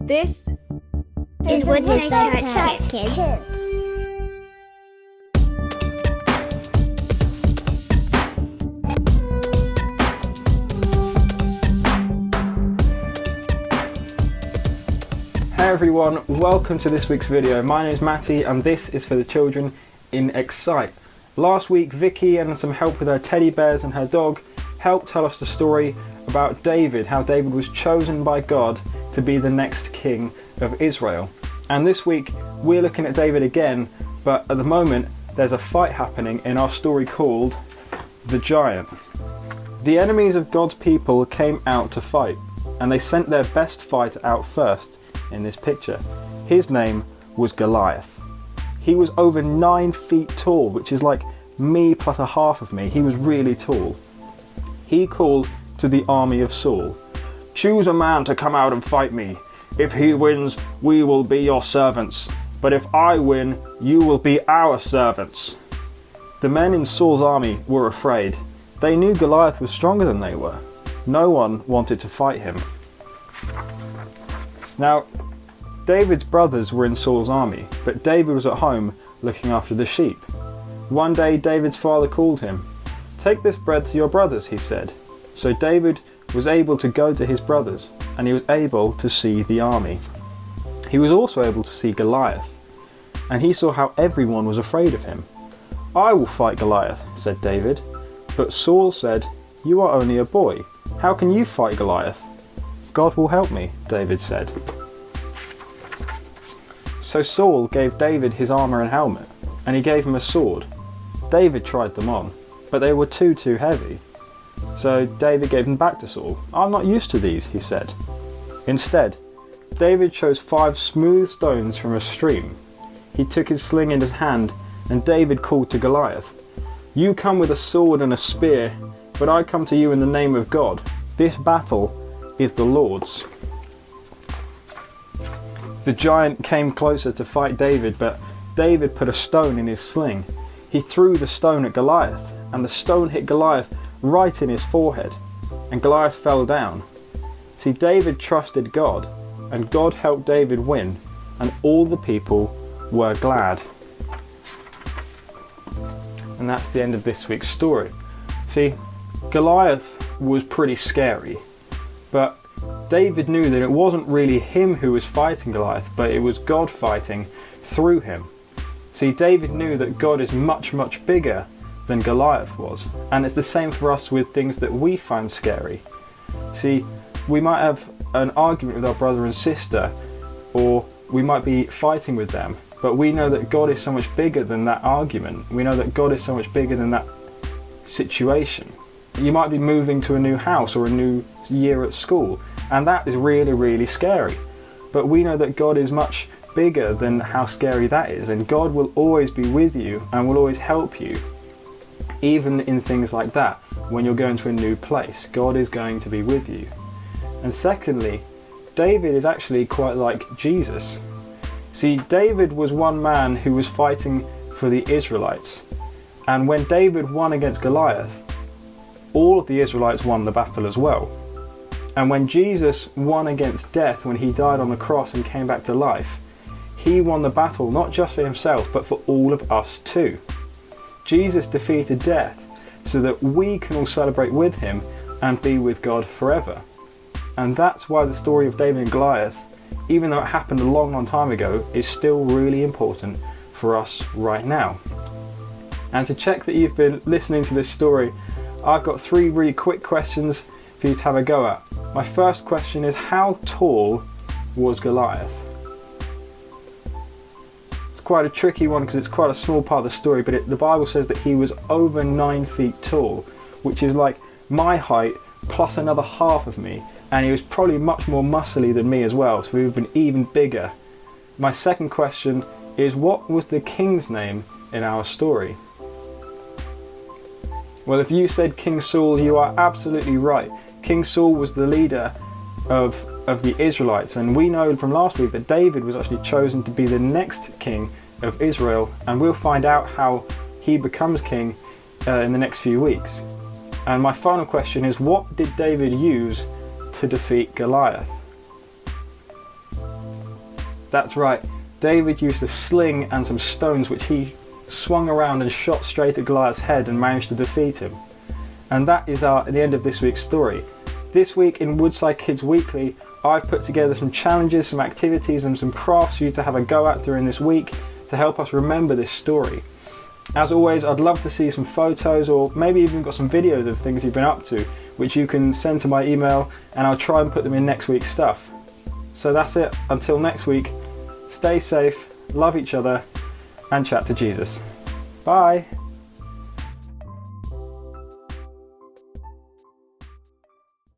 This is Woodside Church Kids. Hey everyone, welcome to this week's video. My name is Matty and this is for the children in Excite. Last week Vicky, and some help with her teddy bears and her dog, helped tell us the story about David, how David was chosen by God to be the next king of Israel. And this week we're looking at David again, but at the moment there's a fight happening in our story called The Giant. The enemies of God's people came out to fight, and they sent their best fighter out first in this picture. His name was Goliath. He was over 9 feet tall, which is like me plus a half of me. He was really tall. He called to the army of Saul, "Choose a man to come out and fight me. If he wins, we will be your servants. But if I win, you will be our servants." The men in Saul's army were afraid. They knew Goliath was stronger than they were. No one wanted to fight him. Now, David's brothers were in Saul's army, but David was at home looking after the sheep. One day David's father called him. "Take this bread to your brothers," he said. So David was able to go to his brothers, and he was able to see the army. He was also able to see Goliath, and he saw how everyone was afraid of him. "I will fight Goliath," said David. But Saul said, "You are only a boy. How can you fight Goliath?" "God will help me," David said. So Saul gave David his armour and helmet, and he gave him a sword. David tried them on, but they were too heavy. So David gave them back to Saul. "I'm not used to these," he said. Instead, David chose 5 smooth stones from a stream. He took his sling in his hand, and David called to Goliath, "You come with a sword and a spear, but I come to you in the name of God. This battle is the Lord's." The giant came closer to fight David, but David put a stone in his sling. He threw the stone at Goliath, and the stone hit Goliath right in his forehead, and Goliath fell down. See, David trusted God, and God helped David win, and all the people were glad. And that's the end of this week's story. See, Goliath was pretty scary, but David knew that it wasn't really him who was fighting Goliath, but it was God fighting through him. See, David knew that God is much bigger than Goliath was, and it's the same for us with things that we find scary. See, we might have an argument with our brother and sister, or we might be fighting with them, but we know that God is so much bigger than that argument. We know that God is so much bigger than that situation. You might be moving to a new house or a new year at school, and that is really scary. But we know that God is much bigger than how scary that is, and God will always be with you and will always help you. Even in things like that, when you're going to a new place, God is going to be with you. And secondly, David is actually quite like Jesus. See, David was one man who was fighting for the Israelites, and when David won against Goliath, all of the Israelites won the battle as well. And when Jesus won against death, when he died on the cross and came back to life, he won the battle not just for himself, but for all of us too. Jesus defeated death so that we can all celebrate with him and be with God forever. And that's why the story of David and Goliath, even though it happened a long time ago, is still really important for us right now. And to check that you've been listening to this story, I've got 3 really quick questions for you to have a go at. My first question is, how tall was Goliath? It's quite a tricky one because it's quite a small part of the story, but the Bible says that he was over 9 feet tall, which is like my height plus another half of me, and he was probably much more muscly than me as well, so he would have been even bigger. My second question is, what was the king's name in our story? Well, if you said King Saul, you are absolutely right. King Saul was the leader of the Israelites, and we know from last week that David was actually chosen to be the next king of Israel, and we'll find out how he becomes king in the next few weeks. And my final question is, what did David use to defeat Goliath? That's right, David used a sling and some stones which he swung around and shot straight at Goliath's head and managed to defeat him. And that is the end of this week's story. This week in Woodside Kids Weekly, I've put together some challenges, some activities and some crafts for you to have a go at during this week to help us remember this story. As always, I'd love to see some photos or maybe even got some videos of things you've been up to, which you can send to my email and I'll try and put them in next week's stuff. So that's it. Until next week, stay safe, love each other and chat to Jesus. Bye.